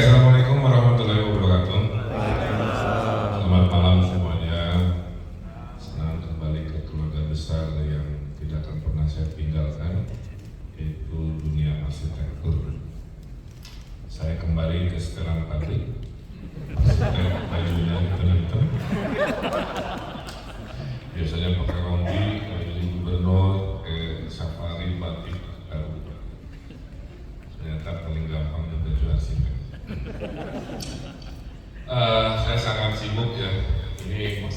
Assalamualaikum warahmatullahi wabarakatuh. Selamat malam semuanya. Senang kembali ke keluarga besar yang tidak akan pernah saya tinggalkan, yaitu dunia arsitektur. Saya kembali ke setelan pabrik, bajunya hitam-hitam. Biasanya pakai rompi, jadi gubernur, safari, batik, baru. Ternyata paling gampang di baju arsitek. Saya sangat sibuk ya. Ini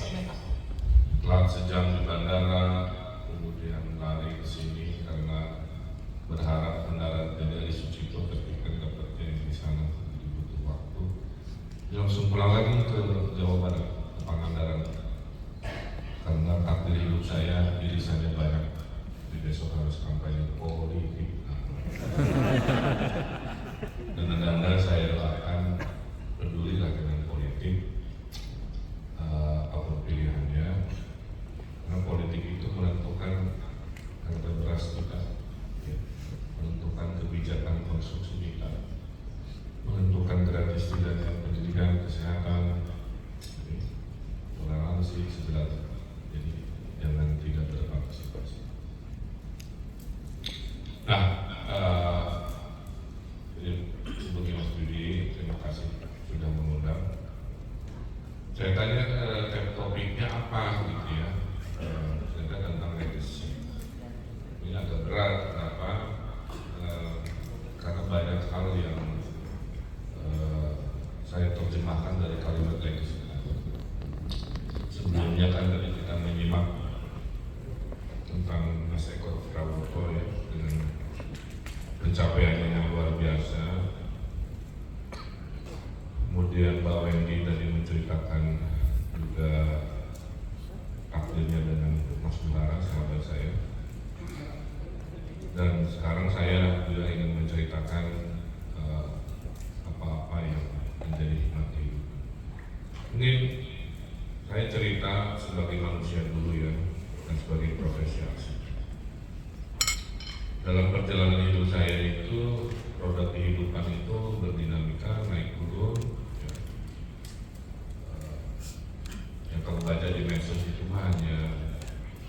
telat sejam di bandara, kemudian lari ke sini karena berharap mendarat dari Sucipto, tapi kan dapatnya di sana butuh waktu. Langsung pulang lagi ke Jawa Barat, ke Pangandaran, karena takdir hidup saya irisannya banyak. Jadi besok harus kampanye politik. Dan anda saya akan pedulilah dengan politik, apapun pilihannya, karena politik itu menentukan harga beras kita, ya, menentukan kebijakan konsumsi kita, menentukan gratis tidaknya pendidikan, kesehatan, toleransi segala. Jadi jangan tidak berpartisipasi. Nah, sebagai Mas Budi, terima kasih sudah mengundang. Saya tanya topiknya apa gitu ya, ternyata tentang legacy. Ini agak berat, kenapa? Karena banyak hal yang saya terjemahkan dari kalimat legacy. Sebelumnya kan tadi kita menyimak tentang Mas Eko Prabowo ya, dengan pencapaiannya yang luar biasa. Kemudian Mbak Wendy tadi menceritakan juga takdirnya dengan Mas Bunara, sahabat saya. Dan sekarang saya juga ingin menceritakan apa-apa yang menjadi hikmat hidup. Mungkin saya cerita sebagai manusia dulu ya, dan sebagai profesi arsitek. Dalam perjalanan hidup saya itu, roda kehidupan itu berdinamika, naik turun. Yang kalau baca di medsos itu hanya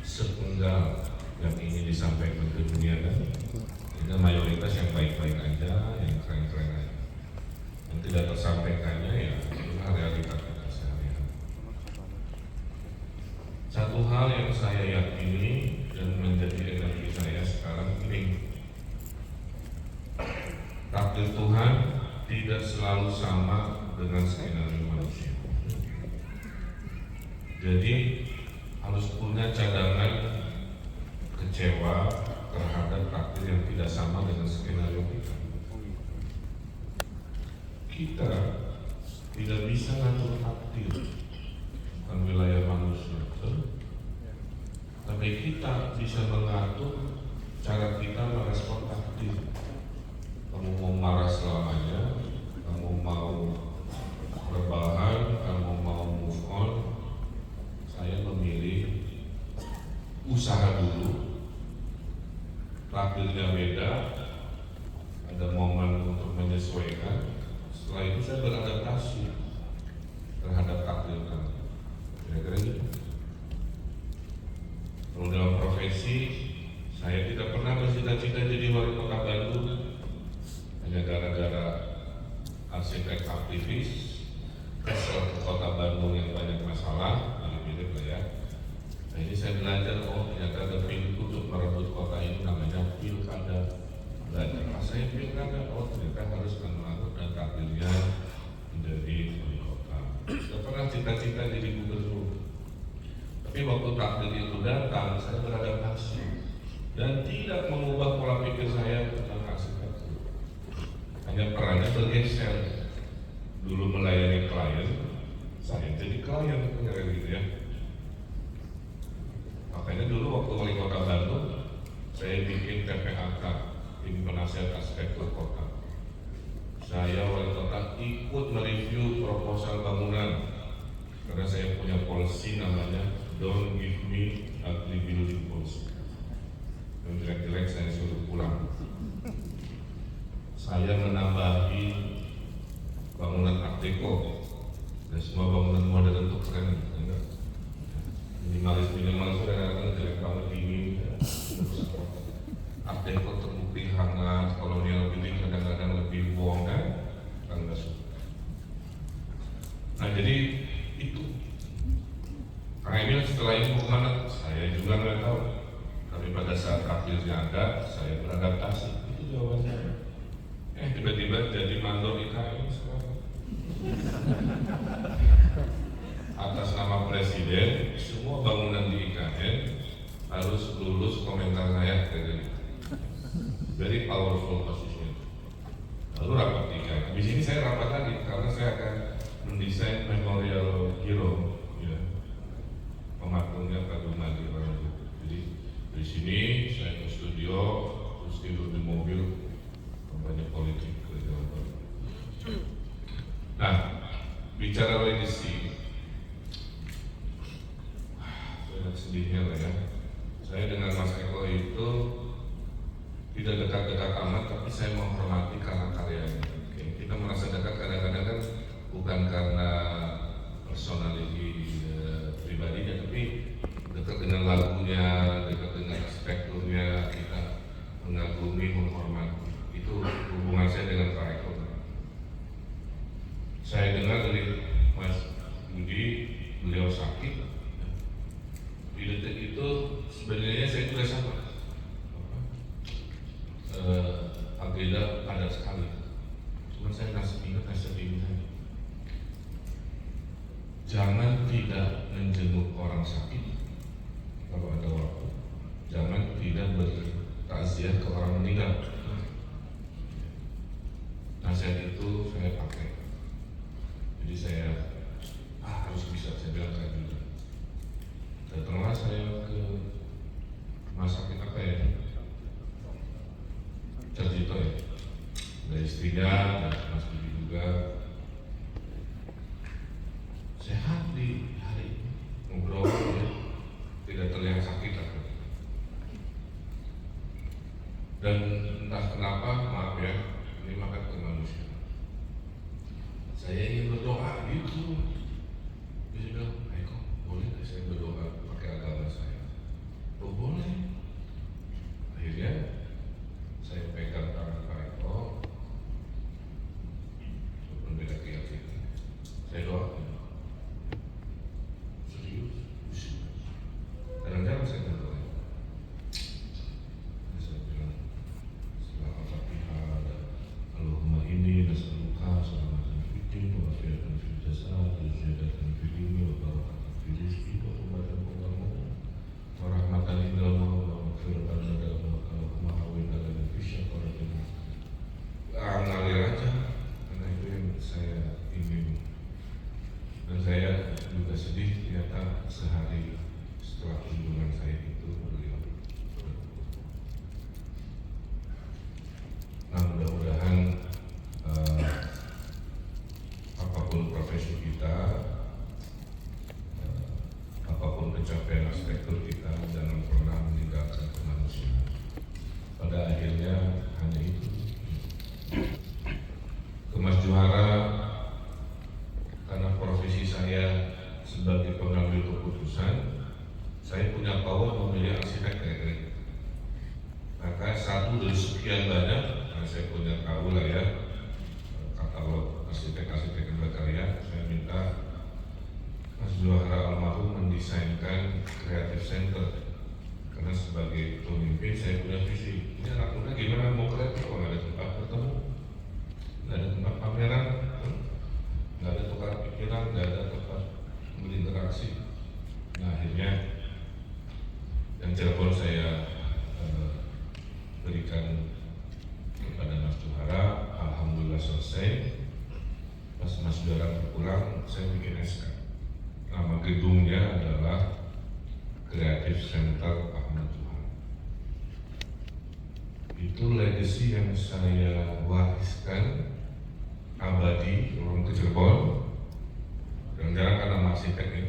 sepenggal yang ingin disampaikan ke dunia kan. Jadi mayoritas yang baik-baik aja, yang keren-keren aja. Yang tidak tersampaikannya ya itulah realitas kita sehari-hari. Satu hal yang saya yakini dan menjadi energi saya sekarang ini, takdir Tuhan tidak selalu sama dengan skenario manusia. Jadi harus punya cadangan kecewa terhadap takdir yang tidak sama dengan skenario kita. Kita tidak bisa ngatur takdir, bukan wilayah manusia. Tapi kita bisa mengatur cara kita merespon takdir. Kamu mau marah selamanya, kamu mau berbahan, kamu mau move on. Saya memilih usaha dulu, takdirnya beda, ada momen untuk menyesuaikan. Setelah itu saya beradaptasi terhadap takdir kami. Kira-kira gitu. Kalau dalam profesi, saya tidak pernah bercita-cita jadi wali kota Bandung. Hanya gara-gara arsitek aktivis, kesel ke kota Bandung yang banyak masalah, mirip lah ya. Nah ini saya belajar, oh ternyata ada pintu untuk merebut kota ini namanya pilkada. Belajar, saya pilkada, oh ternyata harus mengatur dan takdirnya menjadi wali kota. Saya pernah cita-cita jadi gubernur. Tapi waktu takdir itu datang, saya beradaptasi dan tidak mengubah pola pikir saya tentang arsitektur. Hanya perannya bergeser. Dulu melayani klien, saya jadi klien, kira-kira gitu ya. Makanya dulu waktu wali kota Bandung, saya bikin TPAK, tim penasihat arsitektur kota. Saya wali kota ikut mereview proposal bangunan, karena saya punya policy namanya don't give me ugly building policy. Yang jelek-jelek saya suruh pulang. Saya menambahi Art Deco, dan semua bangunan modern itu keren, enggak? Minimalis kadang-kadang jelek banget ini. Art Deco terbukti hangat, kolonial building kadang-kadang lebih wong kan? Nggak suka. Nah jadi itu. Kang Emil setelah ini mau kemana? Saya juga nggak tahu. Tapi pada saat akhirnya ada, saya beradaptasi. Itu jawabannya. Tiba-tiba jadi mandor IKN sekarang. Atas nama presiden, semua bangunan di IKN harus lulus komentar saya kayak very powerful position. Lalu rapat di IKN. Di sini saya rapat lagi karena saya akan mendesain memorial hero, ya. Pematungnya Pak Dumadi orang itu. Jadi di sini saya ke studio, terus tidur di mobil, banyak politik ke Jawa Barat. Nah, bicara legacy, saya sedihnya lah ya. Saya dengan Mas Eko itu tidak dekat-dekat amat, tapi saya menghormati karya-karyanya. Kita merasa dekat kadang-kadang kan bukan karena personality pribadinya, tapi dekat dengan lagunya, dekat dengan arsitekturnya, kita mengagumi, menghormati. Itu hubungan saya dengan Pak Eko. Saya dengar dari Mas Budi, beliau sakit. Di detik itu sebenarnya saya juga sama. Agenda padat sekali. Cuma saya masih ingat ini. Jangan tidak menjenguk orang sakit kalau ada waktu. Jangan tidak bertakziah ke orang meninggal. Nasihat itu saya pakai. Jadi saya harus bisa, saya bilang saya juga. Datanglah saya ke rumah sakit apa ya? Cerjito ya. Dari istrinya, dan Mas Budi juga. Sehat di hari ini, ngobrol ya. Tidak terlihat sakit lah. Dan entah kenapa, maaf ya, ini makan kemanusiaan. Saya ingin berdoa gitu. Dia bilang, Eko, boleh nggak saya berdoa pakai agama saya? Oh boleh. Akhirnya saya pegang tangan Pak Eko, walaupun beda keyakinan. Saya doakan. Serius. Kadang-kadang saya berdoa. Saya bilang, setelah Al-Fatihah dan Allahumma inni nas'aluka salamatan fid din wa afiatan fil jasad wa ziyadatan fil ilmi wa barakatan fil rizqi wa ummatan mu'min wa rahmatan indal maut wa maghfiratan indal maut Allahumma hawwin lana fi syafaratina. Ngalir aja, karena itu yang saya ingin. Dan saya juga sedih ternyata sehari setelah kunjungan saya itu beliau. Nah mudah-mudahan apapun profesi kita, apapun pencapaian arsitektur kita, jangan pernah meninggalkan kemanusiaan. Pada akhirnya hanya itu. Ke Mas Juhara, karena profesi saya sebagai pengambil keputusan, saya punya power memilih arsitek kayak. Maka satu dari sekian banyak, nah saya punya tahu lah ya, katalog arsitek-arsitek yang berkarya, saya minta Mas Juhara almarhum mendesainkan Creative Center. Karena sebagai pemimpin saya punya visi. Ini anak muda gimana mau kreatif kalau nggak ada tempat bertemu, nggak ada tempat pameran, nggak ada tukar pikiran, nggak ada tempat berinteraksi. Nah akhirnya yang Cirebon saya berikan kepada Mas Juhara, alhamdulillah selesai. Pas Mas Juhara pulang, saya bikin SK. Nama gedungnya adalah Creative Center Ahmad Juhara. Itu legacy yang saya wariskan abadi orang ke Cirebon. Jarang-jarang kan nama arsitek ya,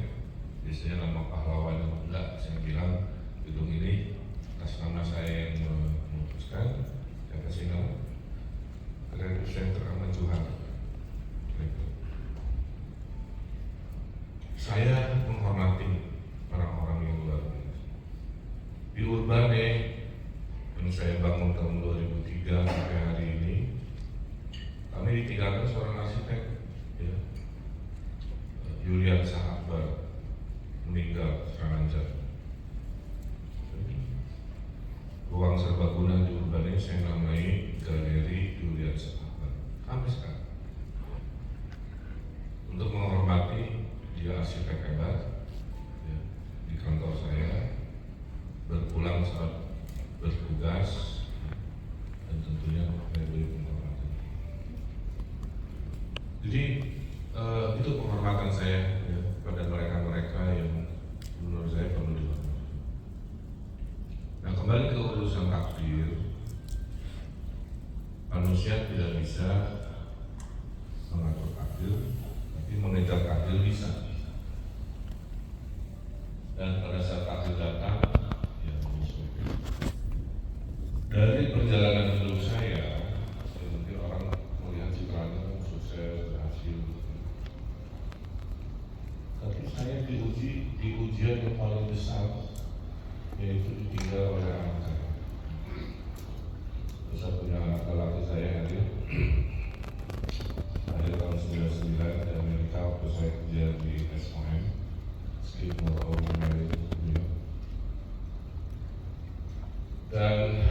biasanya nama pahlawan. Enggak, saya bilang gedung ini atas nama saya yang memutuskan, saya kasih nama Creative Center Ahmad Juhara. saya menghormati orang-orang yang luar biasa. Di Urbane yang saya bangun tahun 2003 sampai hari ini, kami ditinggalkan seorang arsitek, ya, Julian Sahabat, meninggal serangan jantung. Ruang serbaguna di Urbane saya namai Galeri Julian Sahabat sampai sekarang, untuk menghormati dia arsitek hebat, ya, di kantor saya berpulang saat bertugas, dan tentunya saya beri penghormatan. Jadi itu penghormatan saya, ya, pada mereka-mereka yang menurut saya perlu dihormati. Nah, kembali ke urusan takdir, manusia tidak bisa mengatur takdir, tapi mengejar takdir bisa. Dan pada saat takdir datang, ya menyesuaikan. Dari perjalanan hidup saya, mungkin orang melihat citranya sukses, berhasil. Tapi saya diuji di ujian yang paling besar, yaitu ditinggal oleh anak saya. Saya punya anak laki saya hadir tahun 99 di Amerika waktu saya kerja di SOM, Skidmore Overnight New York. Dan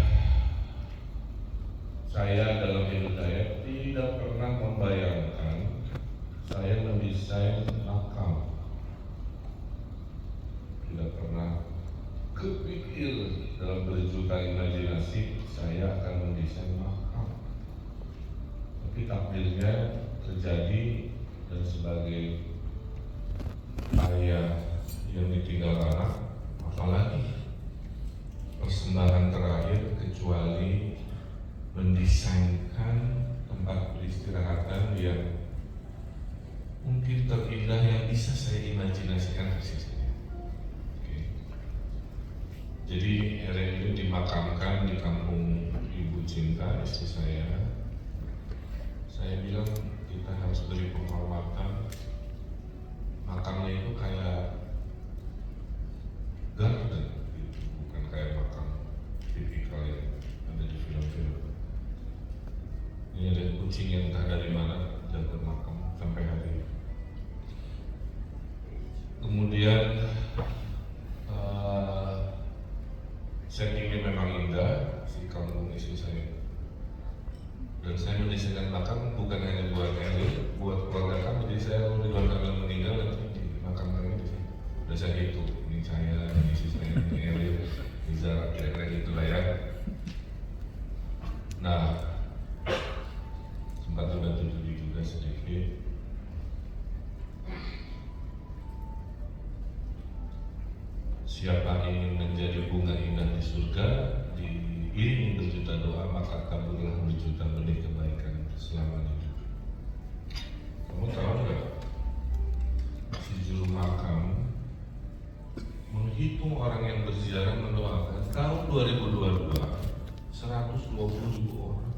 saya dalam hidup saya tidak pernah membayangkan saya mendesain makam. Tidak pernah kepikir dalam berjuta imajinasi saya akan mendesain makam. Tapi takdirnya terjadi, dan sebagai ayah yang ditinggal anak, apalagi persembahan terakhir kecuali mendesainkan tempat peristirahatan yang mungkin terindah yang bisa saya imajinasikan persis. Jadi Helen ini dimakamkan di kampung Ibu Cinta, istri saya. Saya bilang kita harus beri penghormatan. Makamnya itu kayak garden, gitu. Bukan kayak makam tipikal yang ada di film-film. Ini ada kucing yang entah dari mana jaga makam sampai hari ini. Kemudian settingnya memang indah, si kampung istri saya. Dan saya mendesainkan makam bukan hanya buat Eril, buat keluarga kami. Jadi saya kalau Ridwan Kamil meninggal, nanti di makam kami di sini. Udah saya hitung, ini saya, ini istri saya, ini Eril, bisa kira-kira gitulah ya. Nah, sempat dibantu juga sedikit. Siapa ingin menjadi bunga indah di surga, diiringi berjuta doa, maka taburlah berjuta benih kebaikan selama hidup. Kamu tahu nggak? Si juru makam menghitung orang yang berziarah mendoakan tahun 2022 120.000 orang.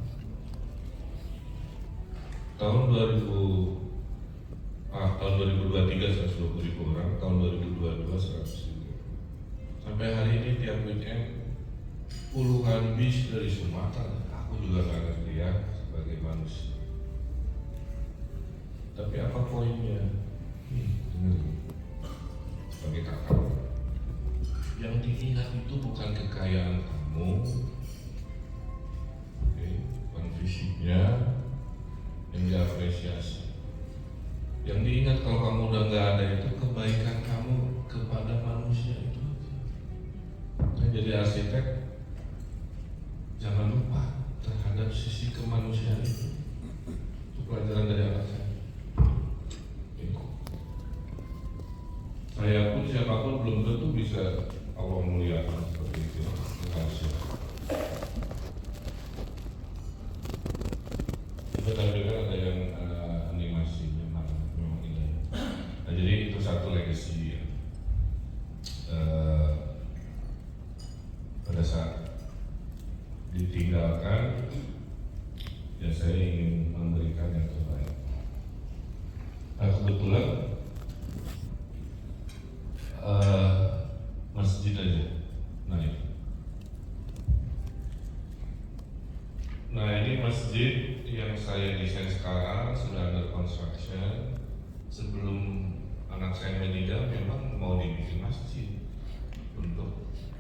Tahun 2023 120.000 orang, tahun 2022 100.000. Sampai hari ini tiap weekend puluhan bis dari Sumatera. Aku juga nggak ngerti ya sebagai manusia. Tapi apa poinnya? Sebagai kakak, yang diingat itu bukan kekayaan kamu, bukan fisiknya yang diapresiasi. Yang diingat kalau kamu udah nggak ada itu kebaikan kamu kepada manusia itu. Jadi arsitek, jangan lupa terhadap sisi kemanusiaan itu. Itu pelajaran dari anak saya. Saya pun siapapun belum tentu bisa Allah muliakan seperti itu. Kita tadi kan ada yang animasi, memang indah. Nah, jadi itu satu legacy ya. Pada saat ditinggalkan, ya saya ingin memberikan yang terbaik. Nah, kebetulan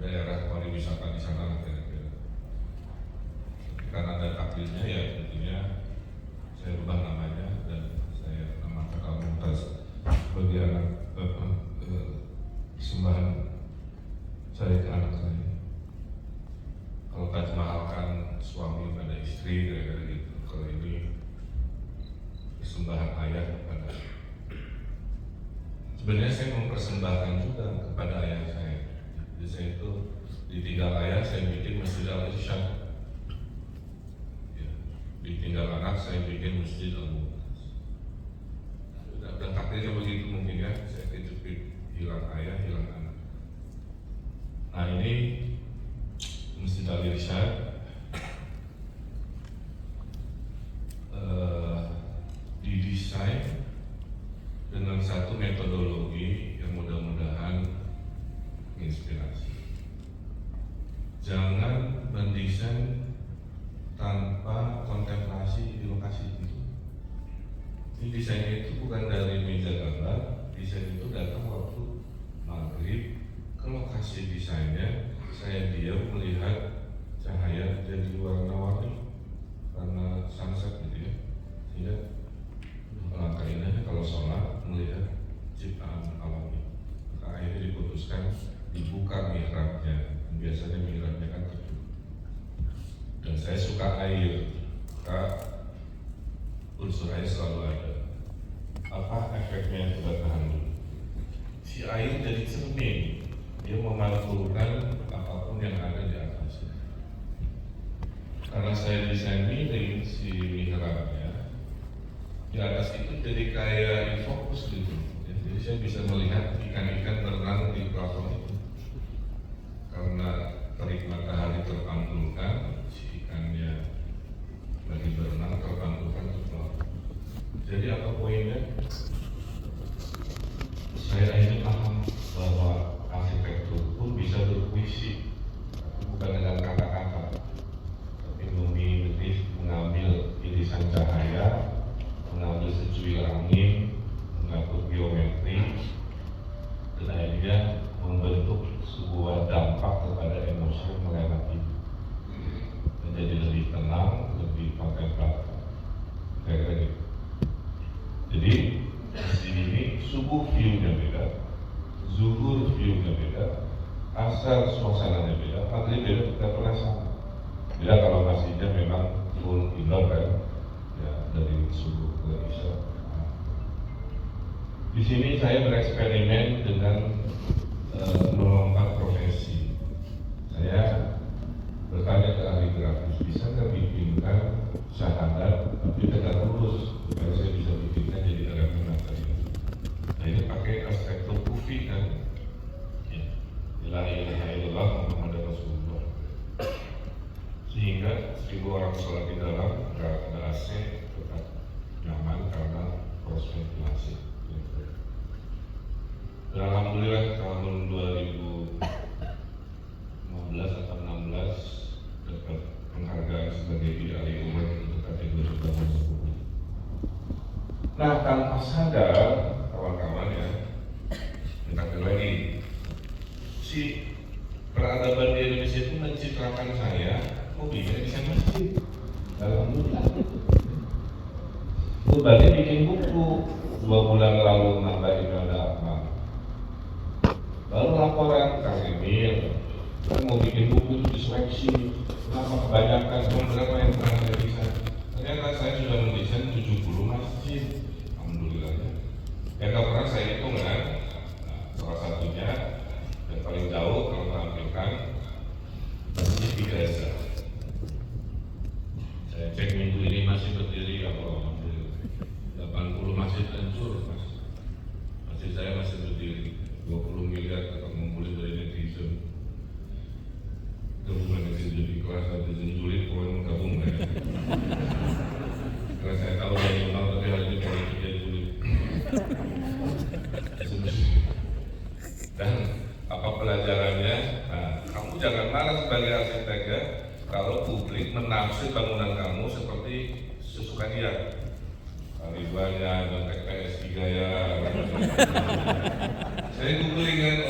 daerah pariwisata di sana lah kira-kira. Karena ada takdirnya ya tentunya saya ubah namanya dan saya namakan Al-Mumtaz sebagai anak persembahan saya ke anak saya. Kalau Taj Mahal kan suami pada istri kira-kira gitu. Kalau ini persembahan ayah kepada. Sebenarnya saya mempersembahkan juga kepada ayah saya. Jadi saya itu ditinggal ayah, saya bikin Masjid Al-Irsyad. Ya, ditinggal anak, saya bikin Masjid Al-Mumtaz. Dan takdirnya begitu mungkin ya, saya kejepit hilang ayah, hilang anak. Nah ini Masjid Al-Irsyad didesain dengan satu metodologi yang mudah-mudahan menginspirasi. Jangan mendesain tanpa kontemplasi di lokasi itu. Ini desainnya itu bukan dari meja gambar, desain itu datang waktu maghrib ke lokasi desainnya. Saya diam melihat cahaya jadi warna-warni karena sunset gitu ya. Sehingga alangkah indahnya kalau sholat melihat ciptaan alami. Maka akhirnya diputuskan dibuka mihrabnya. Biasanya mihrabnya kan tertutup. Dan saya suka air, maka unsur air selalu ada. Apa efeknya? Coba tahan dulu. Si air jadi cermin, dia memantulkan apapun yang ada di atasnya. Karena saya desain miring si mihrabnya, di atas itu jadi kayak infokus gitu. Jadi saya bisa melihat ikan-ikan berenang di plafon itu. Karena terik matahari terpantulkan, si ikannya lagi berenang terpantulkan ke plafon. Jadi apa poinnya? Saya ini paham bahwa arsitektur pun bisa berpuisi, bukan dengan kata-kata, tapi mengambil irisan cahaya, mengambil secuil angin, mengatur geometri, dan akhirnya membentuk sebuah dampak kepada emosi yang melewati menjadi lebih tenang, lebih kontemplatif. Kayak gitu. Jadi di sini subuh view-nya beda, zuhur view-nya beda, asar suasananya beda, maghrib beda, kita pernah sama. Beda kalau masjidnya memang full indoor kan, ya dari subuh ke isya. Di sini saya bereksperimen dengan melompat profesi. Saya bertanya ke ahli grafis, bisa nggak bikinkan syahadat tapi tegak lurus supaya saya bisa bikinkan jadi elemen material. Nah ini pakai arsitektur kufi kan, ya, la ilaha illallah Muhammad Rasulullah. Sehingga 1000 orang sholat di dalam, nggak ada AC, tetap nyaman karena proses ventilasi. Dan alhamdulillah tahun 2015 atau 16 dapat penghargaan sebagai Bid'ah Umar untuk kategori bangun sepuluh. Nah tanpa sadar kawan-kawan ya, kita lagi si peradaban di Indonesia itu mencitrakan saya hobinya desain masjid. Alhamdulillah. Berbagai bikin buku 2 bulan lalu nambah ibadah apa. Lalu laporan Kang Emil, kan mau bikin buku itu diseleksi, kenapa kebanyakan, berapa yang pernah saya desain? Ternyata saya sudah mendesain 70 masjid, alhamdulillah. Yang gak pernah saya hitung kan, salah satunya yang paling jauh kalau tampilkan masjid di Gaza. Saya cek minggu ini masih berdiri apa? 80 masjid hancur, mas. Masjid saya masih berdiri. 20 miliar tetap ngumpulin dari netizen. Gabungan netizen di kelas netizen julid, pokoknya gabung kan. Karena saya tahu dari normal tapi hal ini politik jadi julid. Dan apa pelajarannya? Nah, kamu jangan marah sebagai arsitek ya, kalau publik menafsir bangunan kamu seperti sesuka dia. Ribuannya dan PS3 ya. Saya googling kan,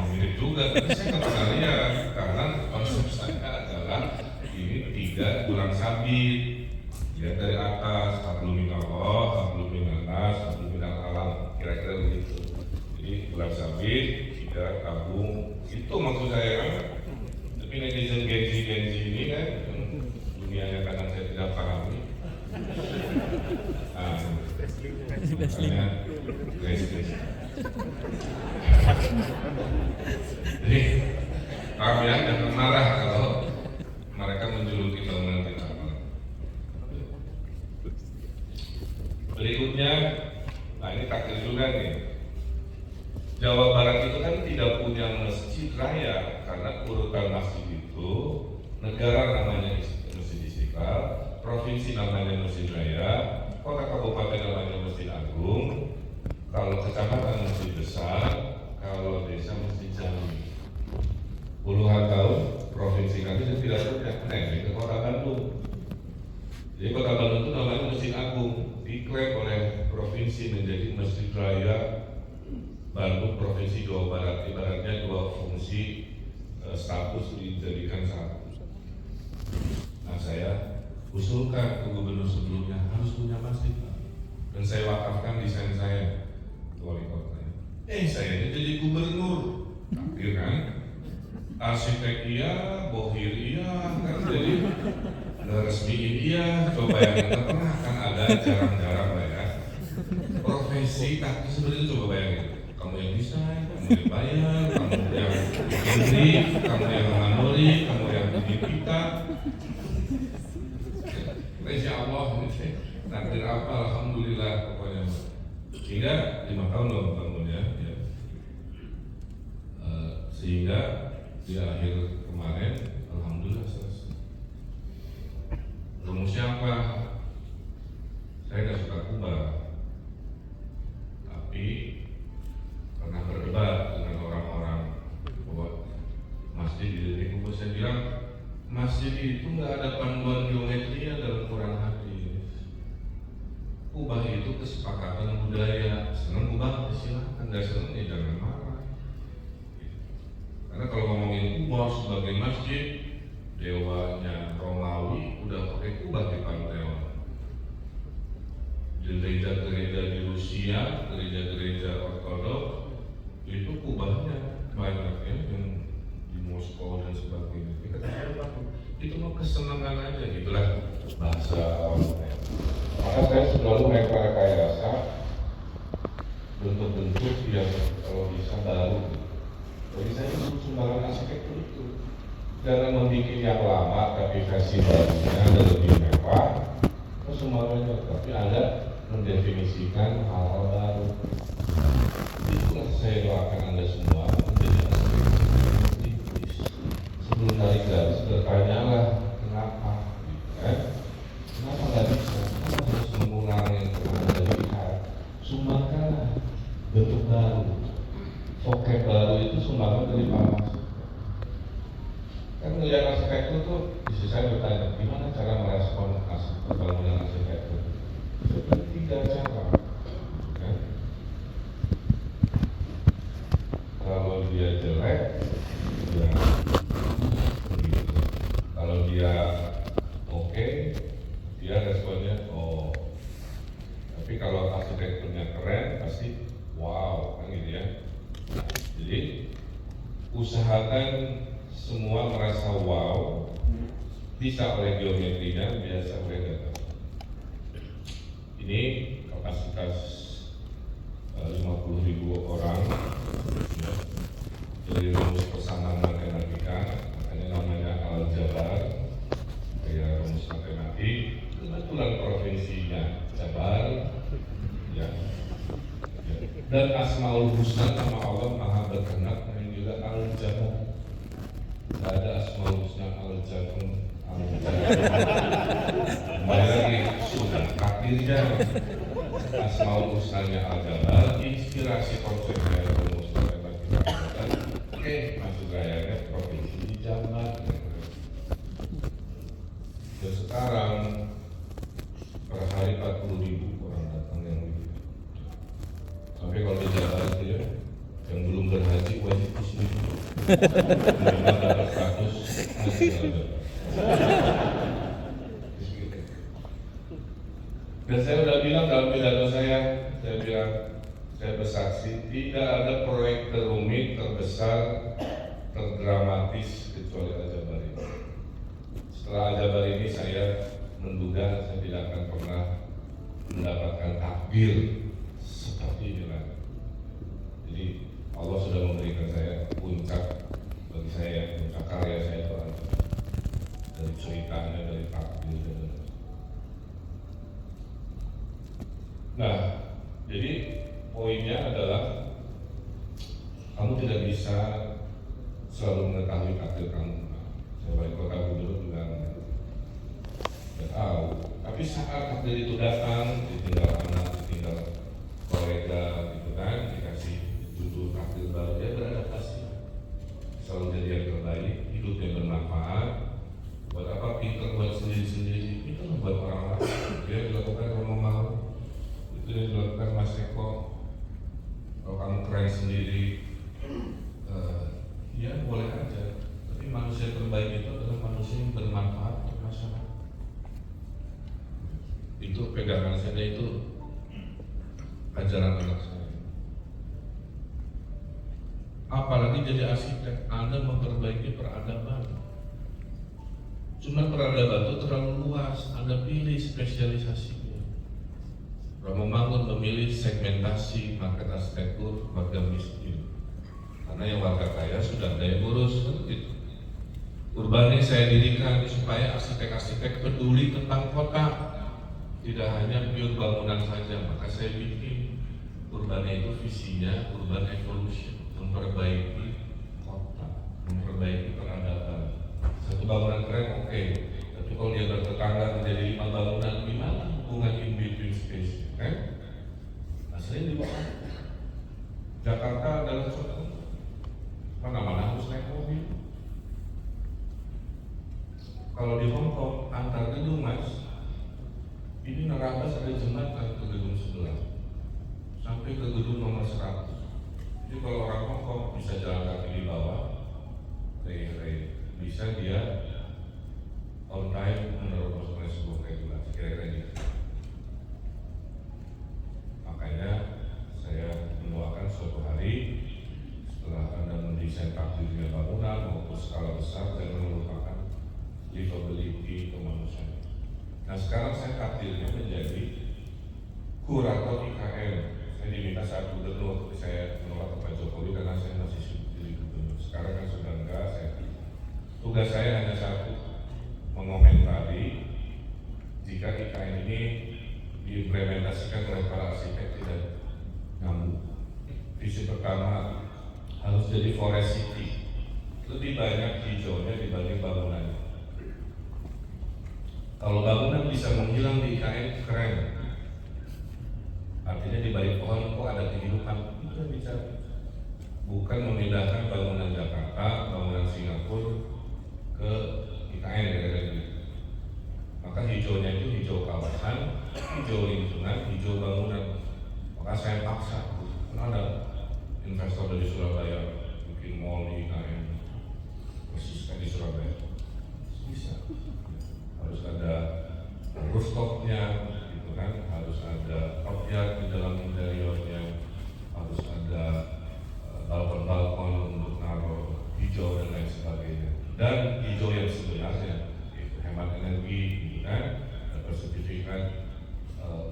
mirip juga. Tapi saya nggak pernah lihat karena konsep saya adalah ini tidak kurang sabit. Lihat dari atas, hablum minallah, hablum minannas, hablum minal alam, kira-kira begitu. Jadi kurang sabit, tidak tabung, itu maksud saya kan. Tapi netizen Gen Z ini kan dunianya kadang saya tidak pahami. Makanya guys. Jadi kami jangan marah kalau mereka menjuluki bangunan kita. Berikutnya, nah ini takdir juga nih. Jawa Barat itu kan tidak punya masjid raya karena urutan masjid itu negara namanya Masjid Istiqlal, provinsi namanya Masjid Raya, kota kabupaten namanya Masjid Agung, kalau kecamatan Masjid Besar, kalau desa Masjid Jami. Puluhan tahun provinsi kami tidak punya, ini ke kota Bandung. Jadi kota Bandung itu namanya Masjid Agung, diklaim oleh provinsi menjadi Masjid Raya Bandung Provinsi Jawa Barat, ibaratnya dua fungsi status dijadikan satu. Nah saya usulkan ke gubernur sebelumnya harus punya masjid, dan saya wakafkan desain saya ke wali kota. Saya ini jadi gubernur, takdir kan? Arsitek iya, bohir iya, kan jadi resmiin iya. Coba yang pernah kan ada jarang-jarang lah ya. Profesi takdir seperti itu, coba bayangin. Kamu yang desain, kamu yang bayar, kamu yang bikin, kamu yang mengamoli, kamu yang bikin kita. Insya Allah, takdir apa, alhamdulillah pokoknya. Sehingga 5 tahun loh bangunnya, ya. Sehingga di akhir kemarin, alhamdulillah selesai. Rumusnya apa? Saya nggak suka kubah, tapi pernah berdebat dengan orang-orang bahwa masjid di kubah. Saya bilang masjid itu nggak ada panduan geometria dalam Quran hadis. Kubah itu kesepakatan budaya. Senang kubah silahkan, nggak senang ya jangan marah. Karena kalau ngomongin kubah sebagai masjid, dewanya Romawi udah pakai kubah di Pantheon. Gereja-gereja di Rusia, gereja-gereja Ortodoks itu kubahnya banyak ya, yang di Moskow dan sebagainya. Itu mau kesenangan aja, gitulah bahasa orang. Maka saya selalu rekayasa bentuk-bentuk yang kalau bisa baru. Jadi saya sumbangan arsitektur itu jangan membuat yang lama tapi versi barunya ada lebih mewah, semuanya, tapi Anda mendefinisikan hal-hal baru. Itulah saya doakan Anda semua menjadi arsitek. Sebelum naik garis bertanyalah kenapa, kenapa nggak bisa? Kenapa harus mengulangi yang pernah Anda lihat? Sumbangkanlah bentuk baru, vocab baru itu sumbangkan dari Pak. Kan melihat arsitektur tuh, istri saya bertanya, gimana cara merespon pembangunan arsitektur? Seperti 3 cara. Kan? Kalau dia jelek, ya begitu. Kalau dia oke, dia responnya oh. Tapi kalau arsitekturnya keren, pasti wow, kan gitu ya. Jadi usahakan semua merasa wow, bisa oleh geometrinya, biasa oleh data. Ini kapasitas 50.000 orang ya. Dari rumus pesanan matematika, makanya namanya Al-Jabar, kayak rumus matematik. Kebetulan provinsinya Jabar ya. Dan Asmaul Husna, nama Allah Maha Berkehendak, yang juga Al-Jabar. Tidak ada Asmaul Husna Al-Jabar. Kembali lagi sudah takdirnya Asmaul Husnanya Al-Jabar, inspirasi konsepnya rumus matematika. Oke, masuk gayanya provinsi di Jabar. Dan sekarang per hari 40.000 orang datang yang begitu. Sampai kalau di Jabar itu ya, yang belum berhaji wajib muslim. Memang dapat status dan saya udah bilang dalam pidato saya bilang, saya bersaksi tidak ada proyek terumit, terbesar, terdramatis kecuali Al-Jabar ini. Setelah Al-Jabar ini saya menduga saya tidak akan pernah mendapatkan takdir seperti ini lagi. Jadi Allah sudah memberikan saya puncak bagi saya, puncak karya saya itu dari ceritanya, dari takdir dan nah, jadi poinnya adalah kamu tidak bisa selalu mengetahui takdir kamu. Saya wali kota gubernur bilang, tidak tahu. Tapi saat takdir itu datang, ditinggal anak, ditinggal kolega, gitu kan, dikasih judul takdir baru, dia beradaptasi. Selalu jadi yang terbaik, hidup yang bermanfaat. Buat apa pintar buat sendiri-sendiri? Itu buat orang lain. Dia dilakukan kalau mau. Itu yang dilakukan Mas Eko. Kalau kamu keren sendiri, ya boleh aja. Tapi manusia terbaik itu adalah manusia yang bermanfaat untuk masyarakat. Itu pegangan saya, itu ajaran anak saya. Apalagi jadi arsitek, Anda memperbaiki peradaban. Cuma peradaban itu terlalu luas, Anda pilih spesialisasinya. Kalau membangun, memilih segmentasi market arsitektur warga miskin. Karena yang warga kaya sudah ada yang urus, gitu. Urbanis saya dirikan supaya arsitek-arsitek peduli tentang kota, tidak hanya pure bangunan saja. Maka saya bikin urbanis itu visinya urban evolution, memperbaiki kota, memperbaiki peradaban. Satu bangunan keren oke, tapi kalau dia bertetangga menjadi 5 bangunan, gimana hubungan in between space? Nah, saya di Jakarta adalah contoh, mana-mana harus naik mobil. Kalau di Hong Kong antar gedung Mas, ini nerabas ada jembatan ke gedung sebelah sampai ke gedung nomor 100. Jadi kalau orang Hong Kong bisa jalan kaki di bawah, bisa dia on time menerobos oleh sebuah regulasi, kira-kira gitu. Makanya saya mendoakan suatu hari setelah Anda mendesain takdirnya bangunan maupun skala besar, jangan melupakan livability kemanusiaan. Nah sekarang saya takdirnya menjadi kurator IKN. Saya diminta saat gubernur, waktu saya menolak ke Pak Jokowi karena saya masih jadi gubernur. Sekarang kan sudah enggak, tugas saya hanya satu, mengomentari jika IKN ini diimplementasikan oleh para arsitek tidak nyambung. Visi pertama harus jadi forest city, lebih banyak hijaunya dibanding bangunannya. Kalau bangunan bisa menghilang di IKN keren, artinya di balik pohon kok ada kehidupan, itu yang bicara. Bukan memindahkan bangunan Jakarta, bangunan Singapura ke IKN gitu. Maka hijaunya itu hijau kawasan, hijau lingkungan, hijau bangunan. Maka saya paksa, karena ada investor dari Surabaya bikin mall di IKN, persiskan di Surabaya, bisa. Harus ada rooftopnya, gitu kan, harus ada courtyard di dalam interiornya, harus ada balkon-balkon untuk naruh hijau dan lain sebagainya. Dan hijau yang sebenarnya, itu hemat energi, gitu kan, dapat sertifikat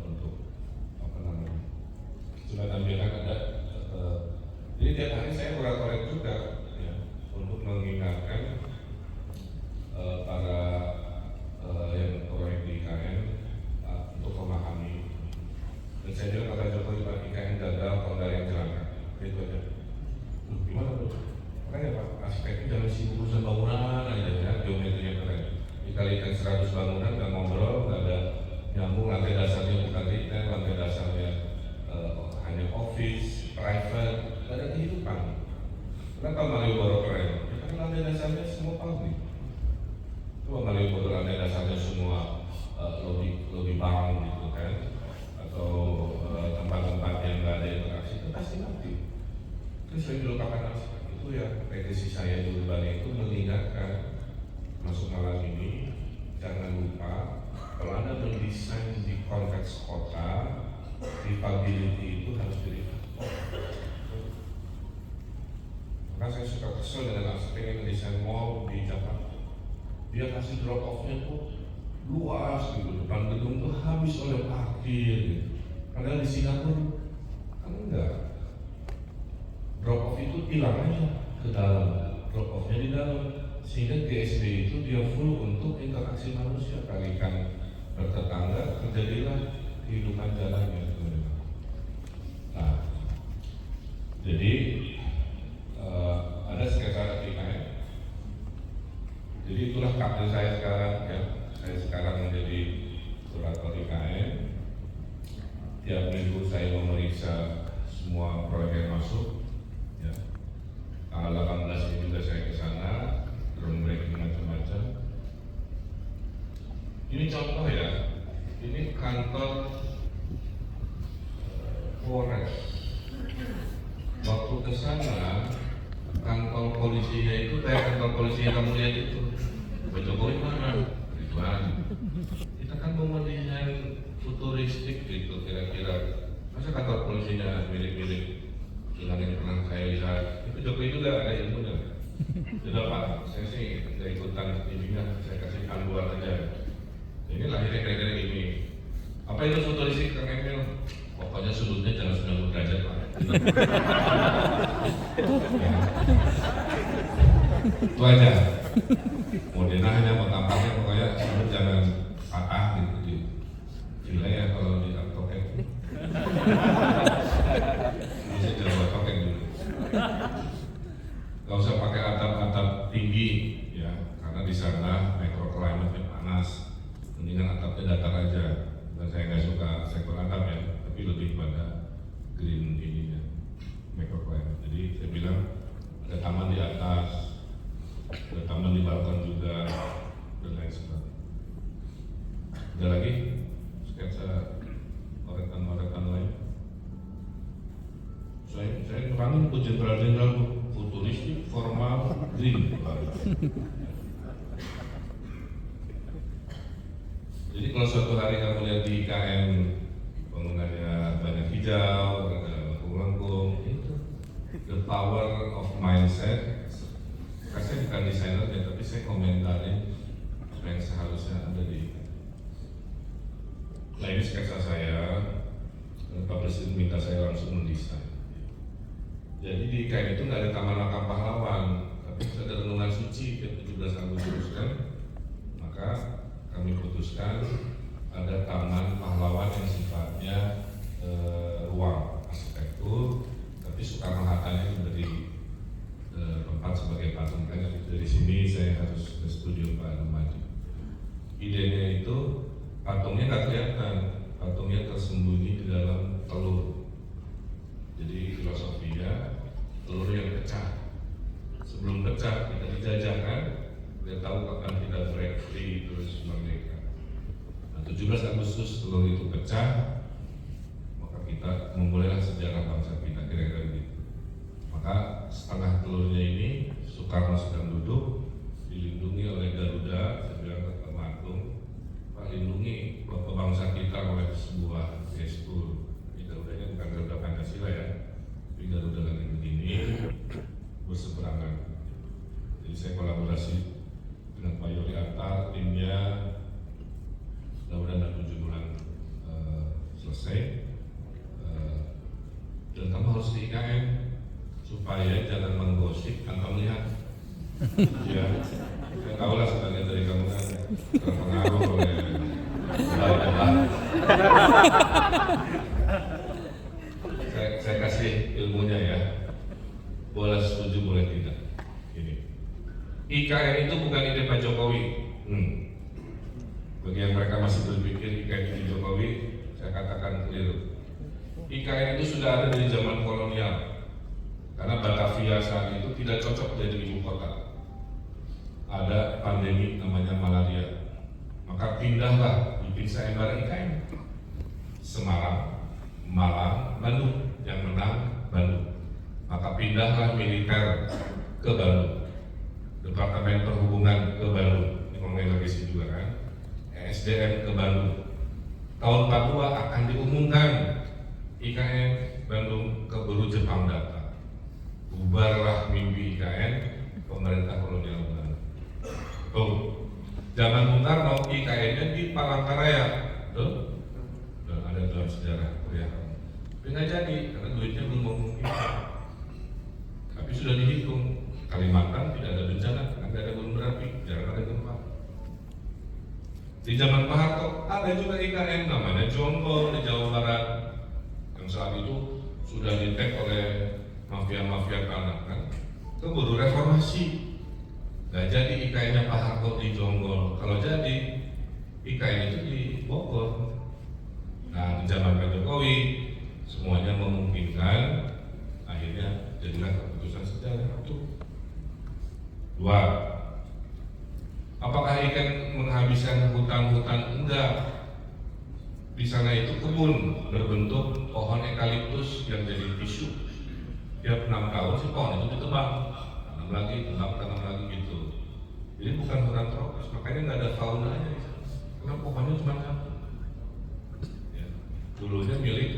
untuk apa namanya, sudah tampilkan ada. Jadi tiap hari saya korek-korek juga, ya, untuk mengingatkan para yang proyek di IKN untuk memahami. Dan saya bilang kata Jokowi, Pak, IKN gagal kalau nggak ada yang celaka. Itu aja. Gimana tuh? Makanya Pak, arsitek jangan sibuk urusan bangunan aja ya, geometrinya keren. Dikalikan 100 bangunan, nggak ngobrol, nggak ada nyambung, lantai dasarnya bukan retail, lantai dasarnya hanya office, private, nggak ada kehidupan. Kenapa Malioboro keren? Ya, karena lantai dasarnya semua pabrik. Coba Malioboro lantai dasarnya semua lobby bank gitu kan, atau tempat-tempat yang nggak ada interaksi, itu pasti mati. Itu sering dilupakan arsitek. Itu itu ya prediksi saya di Bali itu mengingatkan masuk malam ini jangan lupa kalau Anda mendesain di konteks kota, livability itu harus dilihat. Maka saya suka kesel dengan pengen desain mall di Jakarta. Dia kasih drop off-nya tuh luas gitu, depan gedung tuh habis oleh parkir gitu. Padahal di Singapura kan enggak. Drop off itu hilang aja ke dalam, drop off-nya di dalam. Sehingga GSB itu dia full untuk interaksi manusia, kalikan bertetangga, terjadilah kehidupan jalannya. Nah, jadi ada sketsa IKN. Jadi itulah karir saya sekarang ya. Saya sekarang menjadi kurator IKN. Tiap minggu saya memeriksa semua proyek yang masuk. Ya. Tanggal 18 ini juga saya ke sana, groundbreaking macam-macam. Ini contoh ya. Ini kantor Polres. Waktu ke sana, kantor polisinya itu kayak kantor polisi yang kamu lihat itu. Pak Jokowi mana? Ridwan. Kita kan mau mendesain futuristik gitu kira-kira. Masa kantor polisinya mirip-mirip dengan yang pernah saya lihat? Itu Jokowi juga ada ilmunya. Sudah Pak, saya sih nggak ikutan ininya, saya kasih panduan aja. Ini lahirnya kira-kira gini. Apa itu futuristik Kang Emil? Pokoknya sudutnya jangan 90 derajat Pak. Itu aja. Mau denahnya, mau tampaknya, pokoknya sudut jangan patah gitu. Gila ya kalau di token. Bisa jago token dulu. Gak usah pakai atap-atap tinggi ya, karena di sana microclimate panas. Mendingan atapnya datar aja. Dan saya nggak suka sektor atap ya, tapi lebih pada green ininya, microclimate. Jadi saya bilang ada taman di atas, ada taman di balkon juga, dan lain sebagainya. Ada lagi sketsa orekan-orekan lain. Saya ngurangin ke jenderal-jenderal futuristik, formal, green. Jadi kalau suatu hari kamu lihat di IKN bangunannya banyak hijau, ada lengkung-lengkung, itu the power of mindset. Saya bukan desainer ya, tapi saya komentarin apa yang seharusnya ada di IKN. Nah ini sketsa saya, Pak Presiden minta saya langsung mendesain. Jadi di IKN itu nggak ada taman makam pahlawan, tapi ada renungan suci ke 17 Agustus kan. Maka kami putuskan ada taman pahlawan yang sifatnya ruang arsitektur, tapi Soekarno-Hattanya diberi tempat sebagai patung. Kan dari sini saya harus ke studio Pak Numadi. Idenya itu patungnya nggak kelihatan, patungnya tersembunyi di dalam telur. Jadi filosofinya telur yang pecah. Sebelum pecah kita dijajakan, kita tahu kapan kita break free terus merdeka. Nah, 17 Agustus telur itu pecah, maka kita memulailah sejarah bangsa kita kira-kira begitu. Maka setengah telurnya ini Soekarno sedang duduk, dilindungi oleh Garuda. Saya bilang ke Pak Matung, Pak lindungi bapak bangsa kita oleh sebuah gestur. Ini Garudanya bukan Garuda Pancasila ya, tapi Garuda lagi begini berseberangan. Jadi saya kolaborasi dengan Pak Yori Atar, timnya, mudah-mudahan 7 bulan selesai. Dan kamu harus di IKN supaya jangan menggosip tanpa melihat. Ya, saya tahu lah sebagian dari kamu kan terpengaruh oleh debat. Saya kasih ilmunya ya. Boleh setuju, boleh tidak. Ini IKN itu bukan ide Pak Jokowi. Bagi yang mereka masih berpikir IKN ide Jokowi, saya katakan keliru. IKN itu sudah ada dari zaman kolonial. Karena Batavia saat itu tidak cocok jadi ibu kota. Ada pandemi namanya malaria. Maka pindahlah bikin sayembara IKN. Semarang, Malang, Bandung. Yang menang Bandung. Maka pindahlah militer ke Bandung, Departemen Perhubungan ke Bandung, ini ngomongin legasi juga kan, SDM ke Bandung. Tahun 42 akan diumumkan IKN Bandung keburu Jepang datang. Bubarlah mimpi IKN pemerintah kolonial Belanda. Tuh, zaman Bung Karno IKN-nya di Palangkaraya, tuh, dan ada dalam sejarah kuliah. Tapi nggak jadi karena duitnya belum memungkinkan. Tapi sudah dihitung, Kalimantan tidak ada bencana, nggak ada gunung berapi, jarang ada gempa. Di zaman Pak Harto ada juga IKN namanya Jonggol di Jawa Barat, yang saat itu sudah di-tag oleh mafia-mafia tanah kan, keburu reformasi. Nggak jadi IKN-nya Pak Harto di Jonggol, kalau jadi IKN itu di Bogor. Nah, di zaman Pak Jokowi semuanya memungkinkan, akhirnya jadilah keputusan sejarah itu. Dua, apakah IKN menghabiskan hutan-hutan? Enggak. Di sana itu kebun berbentuk pohon eukaliptus yang jadi tisu. Tiap 6 tahun si pohon itu ditebang, tanam lagi, tanam lagi gitu. Jadi bukan hutan tropis, makanya nggak ada faunanya di sana. Karena pohonnya cuma satu. Ya. Dulunya milik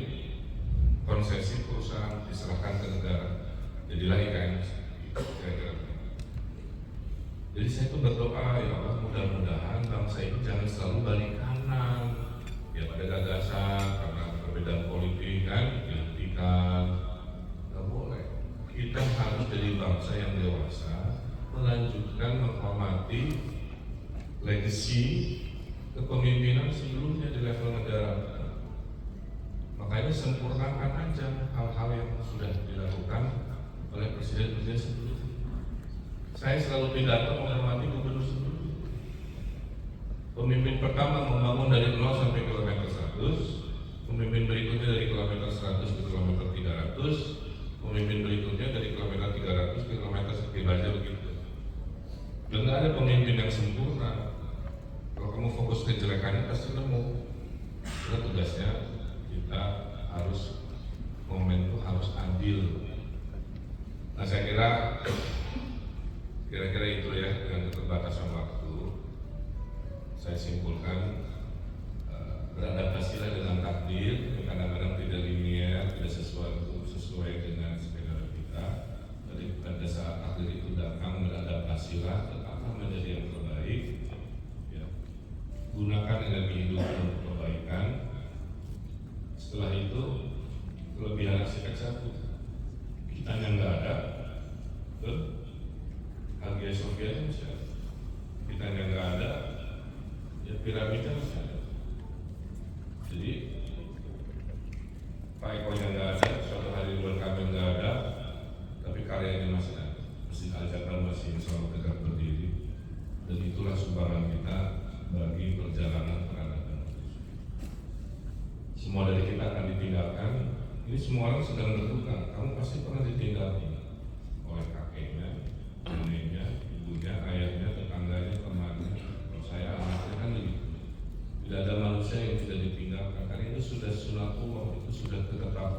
konsesi perusahaan, diserahkan ke negara. Jadilah IKN. Jadi saya itu berdoa, ya Allah, mudah-mudahan bangsa ini jangan selalu balik kanan. Ya pada gagasan, karena perbedaan politik kan dihentikan. Nggak boleh. Kita harus jadi bangsa yang dewasa, melanjutkan, menghormati legacy kepemimpinan sebelumnya di level negara. Makanya sempurnakan aja hal-hal yang sudah dilakukan oleh presiden-presiden sebelumnya. Saya selalu pidato menghormati gubernur sebelumnya. Pemimpin pertama membangun dari 0 sampai kilometer 100, pemimpin berikutnya dari kilometer 100 ke kilometer 300, pemimpin berikutnya dari kilometer 300 ke kilometer sekian aja begitu. Dan nggak ada pemimpin yang sempurna. Kalau kamu fokus ke jelekannya pasti nemu. Karena tugasnya kita harus, momen itu harus adil. Nah saya kira-kira itu ya, dengan keterbatasan waktu saya simpulkan, beradaptasilah dengan takdir yang kadang-kadang tidak linear, tidak sesuai dengan skenario kita. Jadi pada saat takdir itu datang, beradaptasilah, tetaplah menjadi yang terbaik ya. Gunakan energi hidup untuk kebaikan. Setelah itu kelebihan arsitek satu, kita yang nggak ada, Hagia Sophia masih ada. Kita yang nggak ada, ya piramida masih ada. Jadi Pak Eko yang nggak ada, suatu hari Ridwan Kamil nggak ada, tapi karyanya masih ada. Masjid Al-Jabar masih selalu tegak berdiri, dan itulah sumbangan kita bagi perjalanan peradaban. Semua dari kita akan ditinggalkan. Ini semua orang sedang berduka. Kamu pasti pernah ditinggalkan oleh kakeknya, neneknya, ibunya, ayahnya, tetangganya, temannya. Kalau saya anaknya kan begitu. Tidak ada manusia yang tidak ditinggalkan. Karena itu sudah sunatullah, itu sudah ketetapan